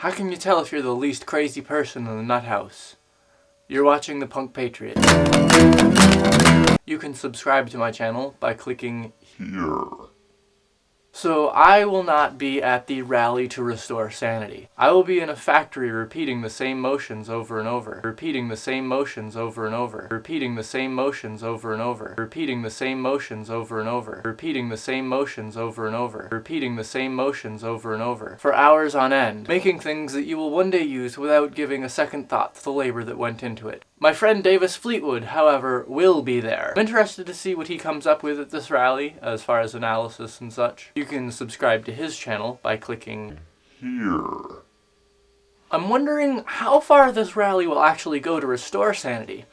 How can you tell if you're the least crazy person in the nut house? You're watching the Punk Patriot. You can subscribe to my channel by clicking here. So I will not be at the rally to restore sanity. I will be in a factory repeating the same motions over and over. Repeating the same motions over and over. Repeating the same motions over and over. Repeating the same motions over and over. Repeating the same motions over and over. Repeating the same motions over and over. For hours on end. Making things that you will one day use without giving a second thought to the labor that went into it. My friend Davis Fleetwood, however, will be there. I'm interested to see what he comes up with at this rally, as far as analysis and such. You can subscribe to his channel by clicking here. I'm wondering how far this rally will actually go to restore sanity.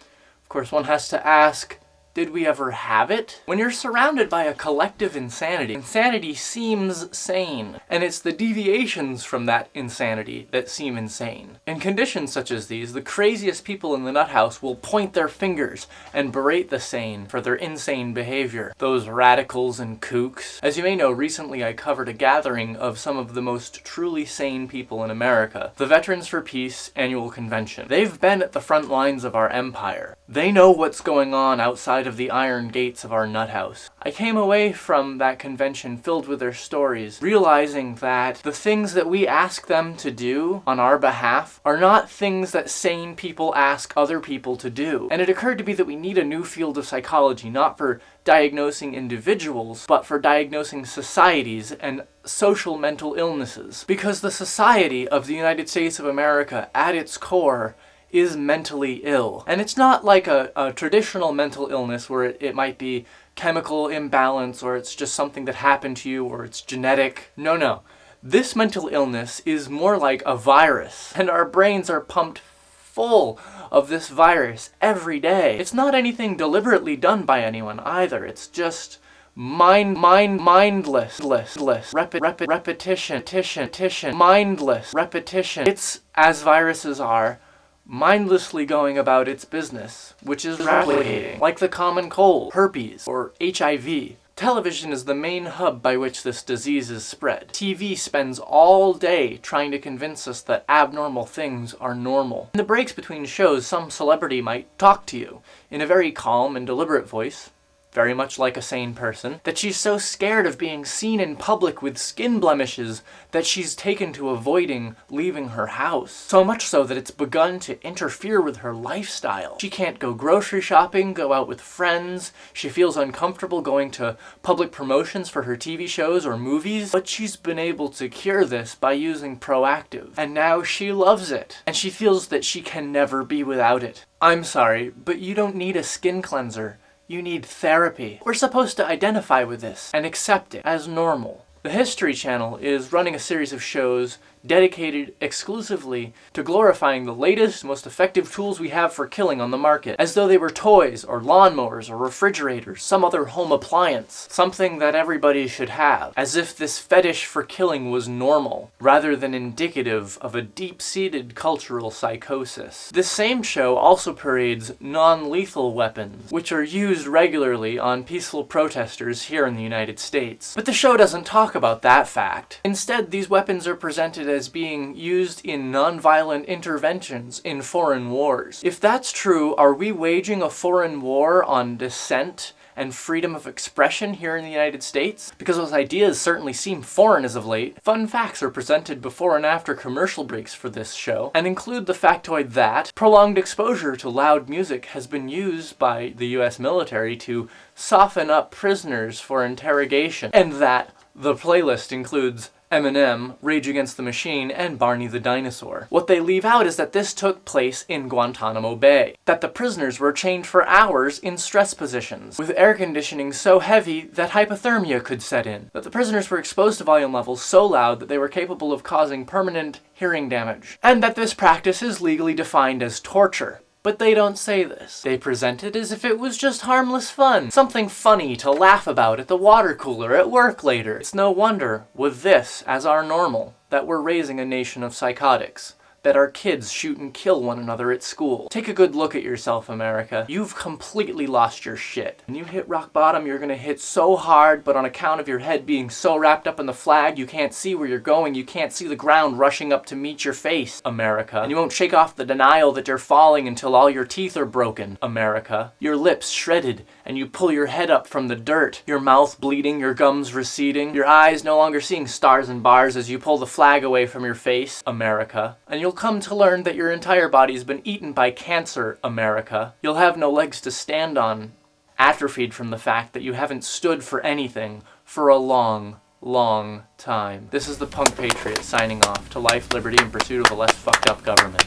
Of course, one has to ask, did we ever have it? When you're surrounded by a collective insanity, insanity seems sane. And it's the deviations from that insanity that seem insane. In conditions such as these, the craziest people in the nut house will point their fingers and berate the sane for their insane behavior. Those radicals and kooks. As you may know, recently I covered a gathering of some of the most truly sane people in America. The Veterans for Peace Annual Convention. They've been at the front lines of our empire. They know what's going on outside of the iron gates of our nut house. I came away from that convention filled with their stories, realizing that the things that we ask them to do on our behalf are not things that sane people ask other people to do. And it occurred to me that we need a new field of psychology, not for diagnosing individuals, but for diagnosing societies and social mental illnesses. Because the society of the United States of America, at its core, is mentally ill. And it's not like a traditional mental illness where it might be chemical imbalance or it's just something that happened to you or it's genetic. No. This mental illness is more like a virus, and our brains are pumped full of this virus every day. It's not anything deliberately done by anyone either. It's just mindless repetition, mindless repetition. It's, as viruses are, mindlessly going about its business, which is replicating, like the common cold, herpes, or HIV. Television is the main hub by which this disease is spread. TV spends all day trying to convince us that abnormal things are normal. In the breaks between shows, some celebrity might talk to you in a very calm and deliberate voice, very much like a sane person, that she's so scared of being seen in public with skin blemishes that she's taken to avoiding leaving her house. So much so that it's begun to interfere with her lifestyle. She can't go grocery shopping, go out with friends, she feels uncomfortable going to public promotions for her TV shows or movies, but she's been able to cure this by using Proactive. And now she loves it, and she feels that she can never be without it. I'm sorry, but you don't need a skin cleanser. You need therapy. We're supposed to identify with this and accept it as normal. The History Channel is running a series of shows dedicated exclusively to glorifying the latest, most effective tools we have for killing on the market, as though they were toys or lawnmowers or refrigerators, some other home appliance, something that everybody should have, as if this fetish for killing was normal, rather than indicative of a deep-seated cultural psychosis. This same show also parades non-lethal weapons, which are used regularly on peaceful protesters here in the United States. But the show doesn't talk about that fact. Instead, these weapons are presented as being used in non-violent interventions in foreign wars. If that's true, are we waging a foreign war on dissent and freedom of expression here in the United States? Because those ideas certainly seem foreign as of late. Fun facts are presented before and after commercial breaks for this show, and include the factoid that prolonged exposure to loud music has been used by the US military to soften up prisoners for interrogation, and that the playlist includes Eminem, Rage Against the Machine, and Barney the Dinosaur. What they leave out is that this took place in Guantanamo Bay. That the prisoners were chained for hours in stress positions, with air conditioning so heavy that hypothermia could set in. That the prisoners were exposed to volume levels so loud that they were capable of causing permanent hearing damage. And that this practice is legally defined as torture. But they don't say this. They present it as if it was just harmless fun. Something funny to laugh about at the water cooler at work later. It's no wonder, with this as our normal, that we're raising a nation of psychotics. that our kids shoot and kill one another at school. Take a good look at yourself, America. You've completely lost your shit. When you hit rock bottom, you're gonna hit so hard, but on account of your head being so wrapped up in the flag, you can't see where you're going, you can't see the ground rushing up to meet your face, America. And you won't shake off the denial that you're falling until all your teeth are broken, America. Your lips shredded, and you pull your head up from the dirt, your mouth bleeding, your gums receding, your eyes no longer seeing stars and bars as you pull the flag away from your face, America. And you'll come to learn that your entire body's been eaten by cancer, America. You'll have no legs to stand on, atrophied from the fact that you haven't stood for anything for a long time. This is the Punk Patriot signing off to life, liberty, and pursuit of a less fucked up government.